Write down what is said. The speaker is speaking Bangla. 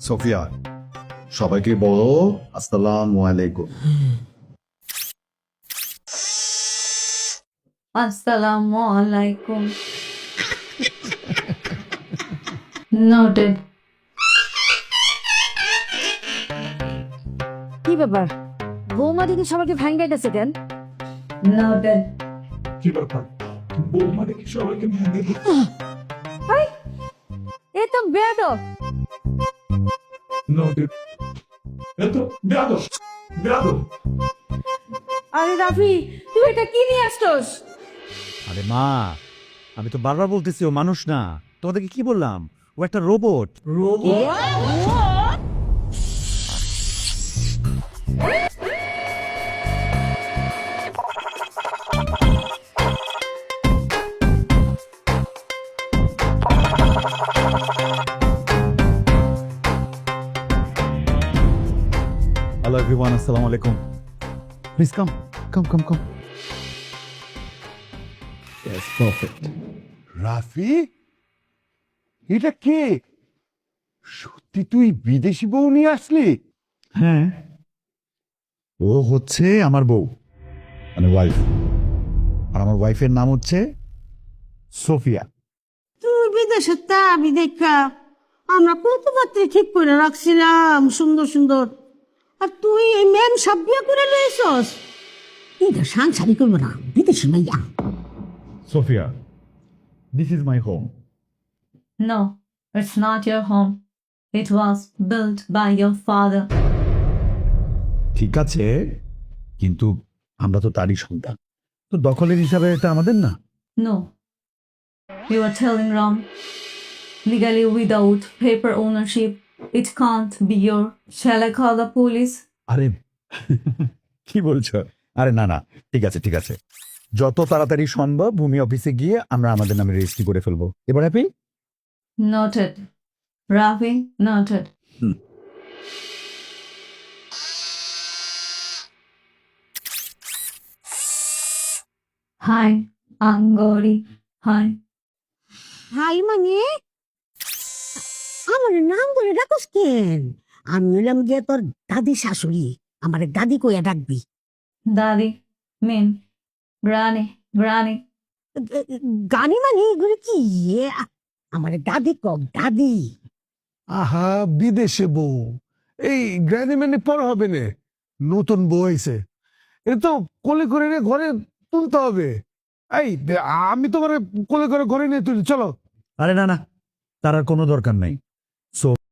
সোফিয়া, সবাইকে বলো আসসালামু আলাইকুম। আসসালামু আলাইকুম। Noted. কি ব্যাপার, বৌমা দিদি সবাইকে ভাঙ্গাইতেছে কেন? Noted. কি ব্যাপার, বৌমা দেখি সবাইকে ভেঙে দিচ্ছে। এ তো বেয়াদব। Noted. এত বেয়াদব, বেয়াদব। আরে রাফি, তুই এটা কি নিয়ে আসছস? আরে মা, আমি তো বারবার বলতেছি ও মানুষ না। তোমাদেরকে কি বললাম? ও একটা রোবট। হ্যালো এভরিওয়ান, আসসালামু আলাইকুম। Please come come come come. Yes, perfect. Rafi, এটা কে? সত্যি তুই বিদেশি বউ নিয়ে আসলি? হ্যাঁ, ও হচ্ছে আমার বউ, মানে ওয়াইফ। আর আমার ওয়াইফের নাম হচ্ছে সোফিয়া। তুই বিদেশে তা আমি দেখা আমরা কত পাত্রী ঠিক করে রাখছিলাম সুন্দর সুন্দর, আর তুই এই ম্যাম সব বিয়ে করে লইছস। এটা সাংসারিক করবো না, বিদেশি মাইয়া। Sophia, this is my home. No, it's not your home. It was built by your father. ঠিক আছে, কিন্তু আমরা তো তারই সন্তান, তো দখলের হিসাবে এটা আমাদের না। No, you are telling wrong. Legally, without paper ownership, it can't be your. Shall I call the police? আরে কি বলছো? আরে না না, ঠিক আছে ঠিক আছে, যত তাড়াতাড়ি সম্ভব ভূমি অফিসে গিয়ে আমরা আমাদের নামে রেজিস্ট্রি করে ফেলবো। এবার happy? Noted. Ravi, noted. Hi, I'm Gauri. Hi. Hi মানে আমার নাম ধরে ডাকস কেন? আমি হইলাম যে তোর দাদি শাশুড়ি, আমার দাদি কইয়া ডাকবি। Daddy, mean. Granny, Granny. Ghani মানে এগুলো কি? আমার দাদি কব, দাদি। আহা, বিদেশে বউ, এই গ্র্যানি ম্যানি পর হবে না, নতুন বউ হয়েছে, এটা তো কোলে করে নিয়ে ঘরে তুলতে হবে। এই আমি তোমার কোলে করে ঘরে নিয়ে তুলি, চলো। আরে না না, তার আর কোনো দরকার নাই।